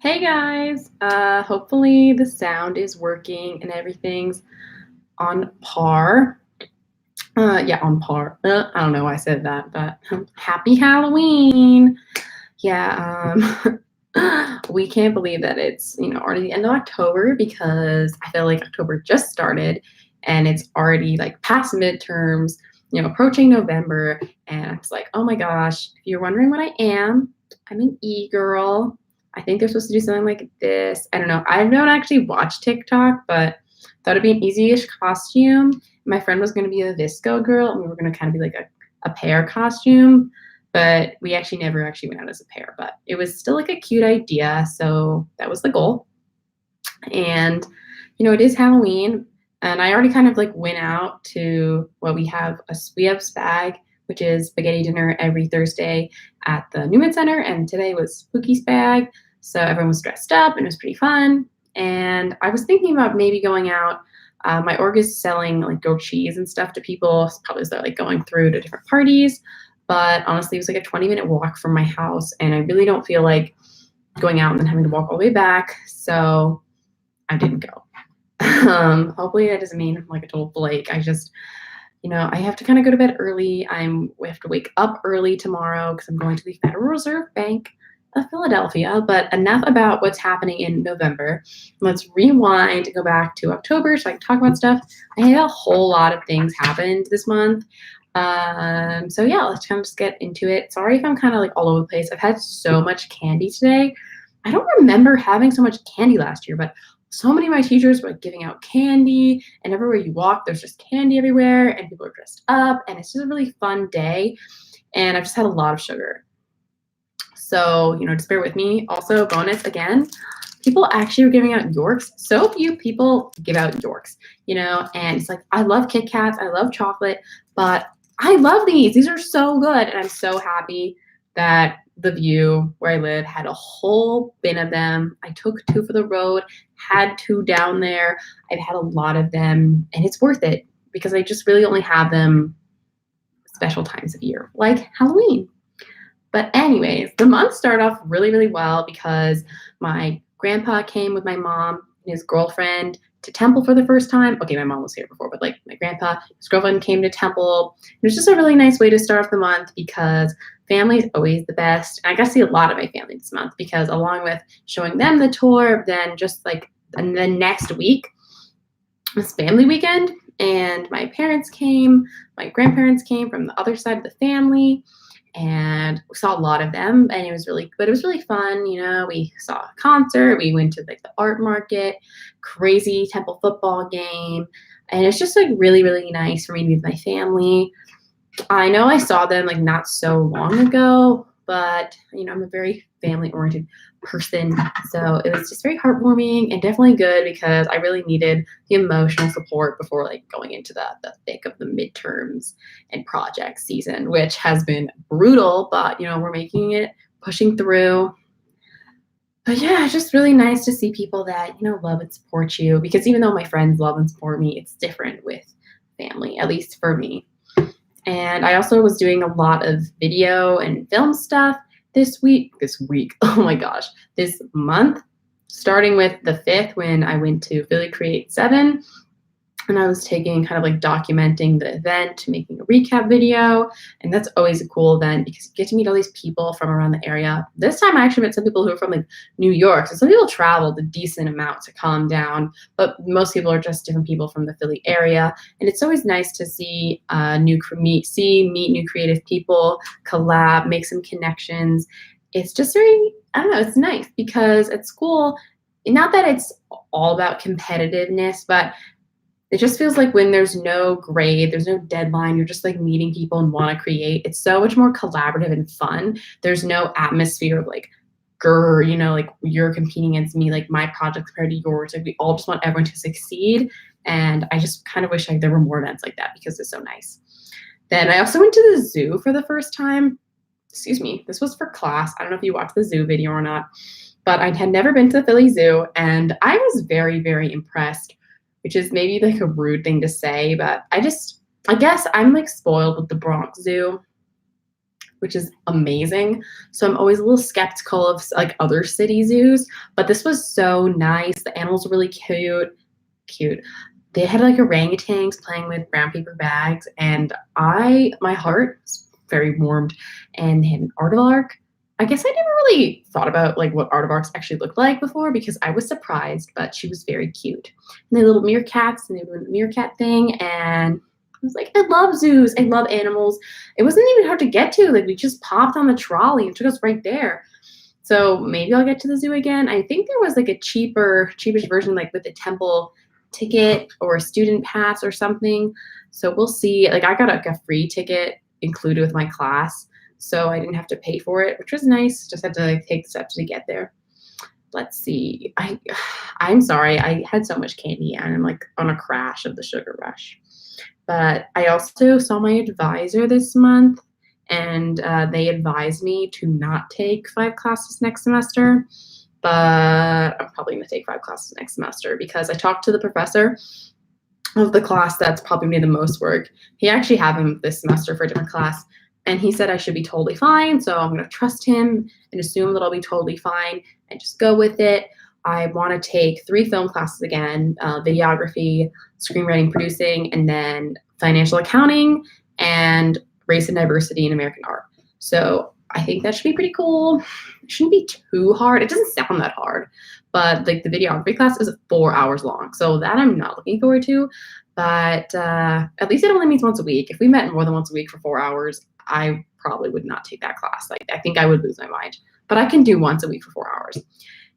Hey guys, hopefully the sound is working and everything's on par. Yeah, on par. I don't know why I said that, but happy Halloween. Yeah, we can't believe that it's, already the end of October because I feel like October just started and it's already like past midterms, approaching November. And I was like, oh my gosh, if you're wondering what I am, I'm an e-girl. I think they're supposed to do something like this. I don't know. I don't actually watch TikTok, but thought it'd be an easy-ish costume. My friend was going to be a Visco girl, and we were going to kind of be like a pair costume, but we actually never actually went out as a pair. But it was still like a cute idea, so that was the goal. And it is Halloween, and I already kind of like went out to we have Spag, which is spaghetti dinner every Thursday at the Newman Center, and today was Spooky Spag, so everyone was dressed up and it was pretty fun. And I was thinking about maybe going out. My org is selling like grilled cheese and stuff to people, probably as they're like going through to different parties. But honestly, it was like a 20-minute walk from my house, and I really don't feel like going out and then having to walk all the way back. So I didn't go. Hopefully that doesn't mean I'm like a total flake. I have to kind of go to bed early. We have to wake up early tomorrow because I'm going to the Federal Reserve Bank of Philadelphia. But enough about what's happening in November. Let's rewind and go back to October so I can talk about stuff. I had a whole lot of things happened this month. So yeah, let's kind of just get into it. Sorry if I'm kind of like all over the place. I've had so much candy today. I don't remember having so much candy last year, but so many of my teachers were like giving out candy, and everywhere you walk, there's just candy everywhere, and people are dressed up, and it's just a really fun day. And I've just had a lot of sugar. So, just bear with me. Also, bonus again, people actually are giving out Yorks. So few people give out Yorks, and it's like, I love Kit Kats, I love chocolate, but I love these. These are so good, and I'm so happy that the View where I live had a whole bin of them. I took 2 for the road, had 2 down there. I've had a lot of them, and it's worth it because I just really only have them special times of year, like Halloween. But anyways, the month started off really, really well because my grandpa came with my mom and his girlfriend to Temple for the first time. Okay, my mom was here before, but like my grandpa, his girlfriend came to Temple. It was just a really nice way to start off the month because family is always the best. And I got to see a lot of my family this month because along with showing them the tour, then just like, and then next week was family weekend, and my parents came, my grandparents came from the other side of the family, and we saw a lot of them, and it was really fun. We saw a concert, we went to like the art market, crazy Temple football game, and it's just like really, really nice for me to be with my family. I know I saw them like not so long ago, but I'm a very family oriented person, so it was just very heartwarming and definitely good because I really needed the emotional support before like going into the thick of the midterms and project season, which has been brutal, but we're making it, pushing through. But yeah, it's just really nice to see people that love and support you, because even though my friends love and support me, it's different with family, at least for me. And I also was doing a lot of video and film stuff this week, oh my gosh, this month, starting with the 5th when I went to Philly Create 7. And I was taking kind of like documenting the event, making a recap video. And that's always a cool event because you get to meet all these people from around the area. This time I actually met some people who are from like New York. So some people traveled a decent amount to come down, but most people are just different people from the Philly area. And it's always nice to see meet new creative people, collab, make some connections. It's just very, I don't know, it's nice because at school, not that it's all about competitiveness, but it just feels like when there's no grade, there's no deadline, you're just like meeting people and want to create. It's so much more collaborative and fun. There's no atmosphere of like, like you're competing against me, like my project compared to yours. Like we all just want everyone to succeed. And I just kind of wish like there were more events like that because it's so nice. Then I also went to the zoo for the first time. Excuse me, this was for class. I don't know if you watched the zoo video or not, but I had never been to the Philly Zoo, and I was very, very impressed, which is maybe like a rude thing to say, but I guess I'm like spoiled with the Bronx Zoo. which is amazing. So I'm always a little skeptical of like other city zoos, but this was so nice. The animals were really cute. They had like orangutans playing with brown paper bags, and my heart was very warmed. And they had an aardvark. I guess I never really thought about like what aardvarks actually looked like before because I was surprised, but she was very cute. And they had little meerkats, and they were doing the meerkat thing, and I was like, I love zoos. I love animals. It wasn't even hard to get to. Like we just popped on the trolley and took us right there. So maybe I'll get to the zoo again. I think there was like a cheapish version, like with a temple ticket or a student pass or something. So we'll see. Like I got like a free ticket included with my class, so I didn't have to pay for it, which was nice. Just had to like take steps to get there. Let's see. I'm sorry. I had so much candy and I'm like on a crash of the sugar rush. But I also saw my advisor this month, and they advised me to not take 5 classes next semester. But I'm probably going to take 5 classes next semester because I talked to the professor of the class that's probably made the most work. He actually had him this semester for a different class, and he said I should be totally fine. So I'm going to trust him and assume that I'll be totally fine and just go with it. I want to take 3 film classes again, videography, screenwriting, producing, and then financial accounting and race and diversity in American art. So I think that should be pretty cool. It shouldn't be too hard. It doesn't sound that hard, but like the videography class is 4 hours long. So that I'm not looking forward to, but at least it only meets once a week. If we met more than once a week for 4 hours, I probably would not take that class. Like I think I would lose my mind, but I can do once a week for 4 hours.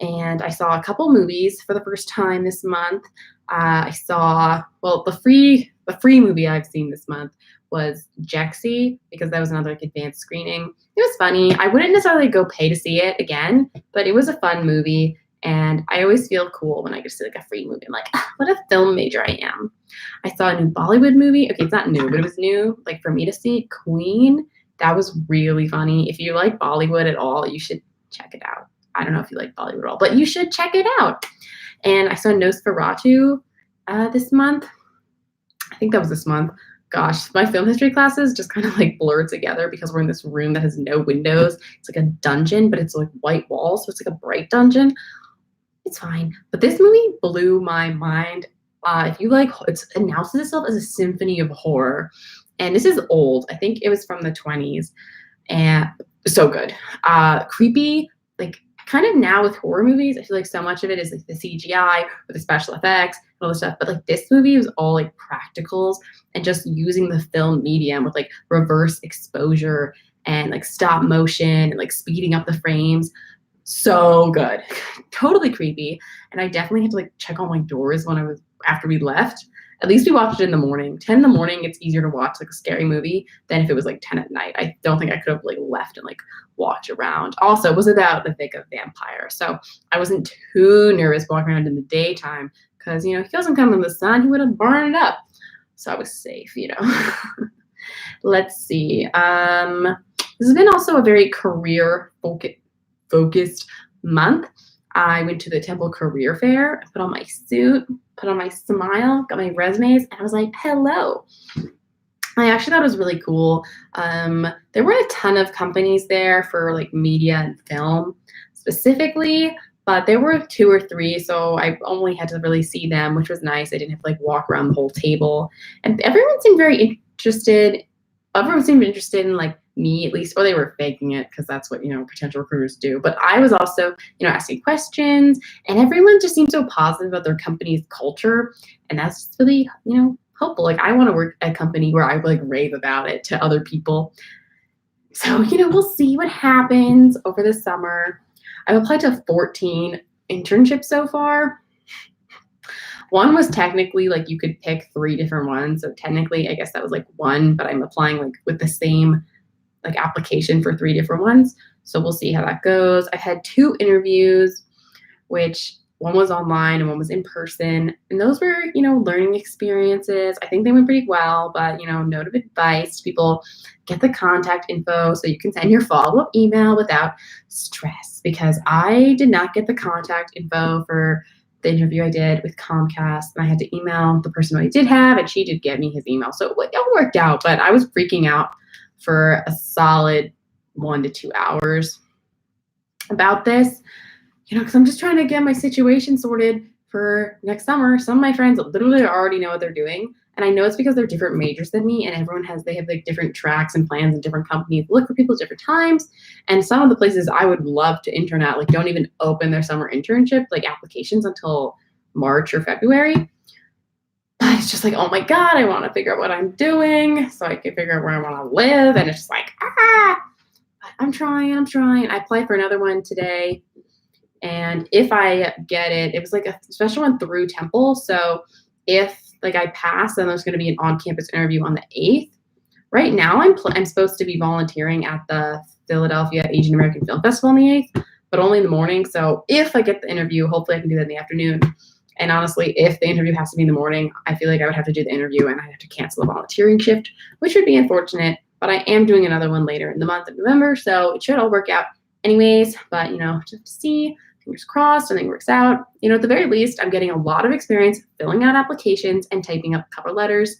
And I saw a couple movies for the first time this month. I saw, well, the free movie I've seen this month was Jexy, because that was another like advanced screening. It was funny. I wouldn't necessarily go pay to see it again, but it was a fun movie. And I always feel cool when I get to see like a free movie. I'm like, what a film major I am. I saw a new Bollywood movie. Okay, it's not new, but it was new, like for me to see, Queen. That was really funny. If you like Bollywood at all, you should check it out. I don't know if you like Bollywood at all, but you should check it out. And I saw Nosferatu this month. I think that was this month. Gosh, my film history classes just kind of like blur together because we're in this room that has no windows. It's like a dungeon, but it's like white walls, so it's like a bright dungeon. It's fine. But this movie blew my mind. If you like, it announces itself as a symphony of horror. And this is old. I think it was from the 20s. And so good. Creepy, like kind of now with horror movies, I feel like so much of it is like the CGI or the special effects and all this stuff. But like this movie was all like practicals and just using the film medium with like reverse exposure and like stop motion and like speeding up the frames. So good. Totally creepy. And I definitely had to like check all my doors after we left. At least we watched it in the morning. 10 in the morning, it's easier to watch like a scary movie than if it was like 10 at night. I don't think I could have like left and like walked around. Also, it was about the thick of vampire. So I wasn't too nervous walking around in the daytime because, you know, if he wasn't coming in the sun, he would have burned it up. So I was safe, you know. Let's see. This has been also a very career focused month. I went to the Temple Career Fair, put on my suit, put on my smile, got my resumes, and I was like, hello. I actually thought it was really cool. There were a ton of companies there for like media and film specifically, but there were 2 or 3, so I only had to really see them, which was nice. I didn't have to like walk around the whole table. And everyone seemed very interested. Everyone seemed interested in like me at least, or they were faking it because that's what, you know, potential recruiters do. But I was also, you know, asking questions, and everyone just seemed so positive about their company's culture. And that's really, you know, hopeful. Like I want to work at a company where I like rave about it to other people. So, you know, we'll see what happens over the summer. I've applied to 14 internships so far. One was technically like you could pick 3 different ones. So technically, I guess that was like 1, but I'm applying like with the same like application for 3 different ones. So we'll see how that goes. I had 2 interviews, which one was online and one was in person. And those were, you know, learning experiences. I think they went pretty well, but, you know, note of advice, people get the contact info so you can send your follow-up email without stress, because I did not get the contact info for the interview I did with Comcast, and I had to email the person who I did have, and she did get me his email. So it all worked out, but I was freaking out for a solid 1 to 2 hours about this, because I'm just trying to get my situation sorted for next summer. Some of my friends literally already know what they're doing. And I know it's because they're different majors than me, and they have like different tracks and plans and different companies look for people at different times. And some of the places I would love to intern at, like, don't even open their summer internship, like, applications until March or February. But it's just like, oh my God, I want to figure out what I'm doing so I can figure out where I want to live. And it's just like, but I'm trying. I applied for another one today. And if I get it, it was like a special one through Temple. So if like I pass, then there's going to be an on-campus interview on the 8th. Right now, I'm supposed to be volunteering at the Philadelphia Asian American Film Festival on the 8th, but only in the morning. So if I get the interview, hopefully I can do that in the afternoon. And honestly, if the interview has to be in the morning, I feel like I would have to do the interview and I have to cancel the volunteering shift, which would be unfortunate. But I am doing another one later in the month of November, so it should all work out anyways. But, just to see. Fingers crossed, something works out. At the very least, I'm getting a lot of experience filling out applications and typing up cover letters.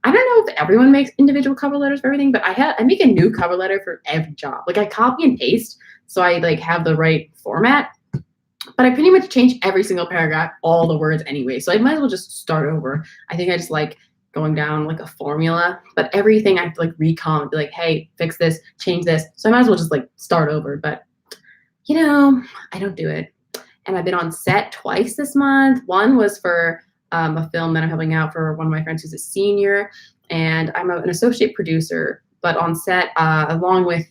I don't know if everyone makes individual cover letters for everything, but I make a new cover letter for every job. Like, I copy and paste, so I like have the right format. But I pretty much change every single paragraph, all the words anyway. So I might as well just start over. I think I just like going down like a formula, but everything I have to like recom and be like, hey, fix this, change this. So I might as well just like start over. But I don't do it. And I've been on set twice this month. One was for a film that I'm helping out for one of my friends who's a senior, and I'm an associate producer, but on set, along with,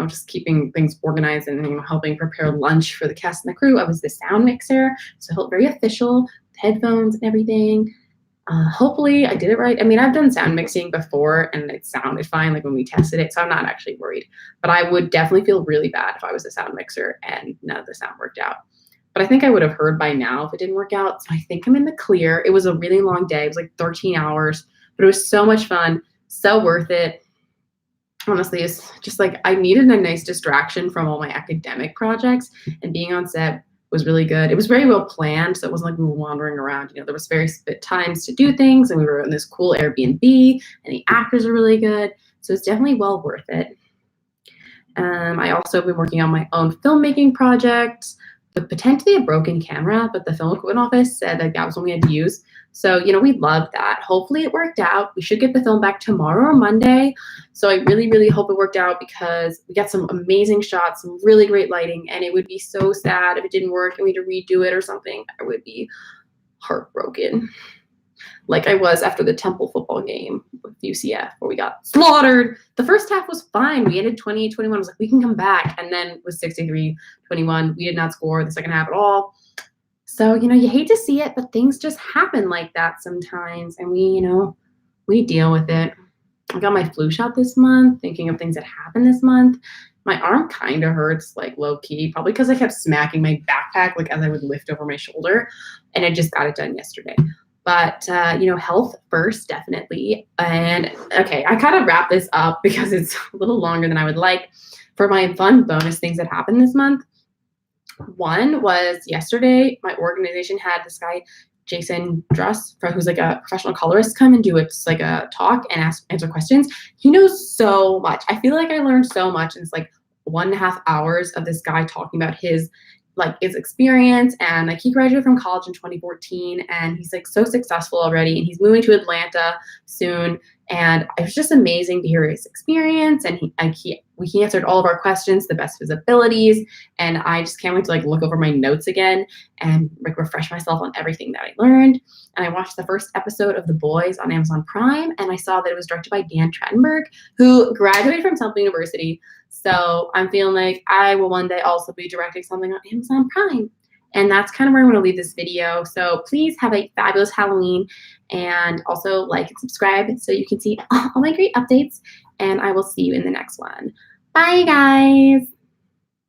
just keeping things organized and helping prepare lunch for the cast and the crew, I was the sound mixer. So it felt very official, with headphones and everything. Hopefully I did it right. I mean, I've done sound mixing before and it sounded fine, like when we tested it, so I'm not actually worried. But I would definitely feel really bad if I was a sound mixer and none of the sound worked out. But I think I would have heard by now if it didn't work out. So I think I'm in the clear. It was a really long day. It was like 13 hours, but it was so much fun, so worth it. Honestly, it's just like I needed a nice distraction from all my academic projects, and being on set was really good. It was very well planned, so it wasn't like we were wandering around. There was very split times to do things, and we were in this cool Airbnb, and the actors are really good. So it's definitely well worth it. I also have been working on my own filmmaking project with potentially a broken camera, but the film equipment office said that was what we had to use. So, we love that. Hopefully it worked out. We should get the film back tomorrow or Monday. So I really, really hope it worked out because we got some amazing shots, some really great lighting, and it would be so sad if it didn't work and we had to redo it or something. I would be heartbroken. Like I was after the Temple football game with UCF where we got slaughtered. The first half was fine. We ended 28-21. I was like, we can come back. And then it was 63-21. We did not score the second half at all. So, you hate to see it, but things just happen like that sometimes. And we deal with it. I got my flu shot this month, thinking of things that happened this month. My arm kind of hurts, like low key, probably because I kept smacking my backpack, like as I would lift over my shoulder. And I just got it done yesterday. But, health first, definitely. And okay, I kind of wrap this up because it's a little longer than I would like for my fun bonus things that happened this month. One was yesterday, my organization had this guy, Jason Druss, who's like a professional colorist, come and do like a talk and answer questions. He knows so much. I feel like I learned so much. And it's like 1.5 hours of this guy talking about his experience, and like he graduated from college in 2014 and he's like so successful already, and he's moving to Atlanta soon, and it was just amazing to hear his experience, and he answered all of our questions to the best of his abilities, and I just can't wait to look over my notes again and refresh myself on everything that I learned. And I watched the first episode of The Boys on Amazon Prime, and I saw that it was directed by Dan Trachtenberg, who graduated from Temple University. So I'm feeling like I will one day also be directing something on Amazon Prime. And that's kind of where I'm going to leave this video. So please have a fabulous Halloween, and also like and subscribe so you can see all my great updates. And I will see you in the next one. Bye, guys.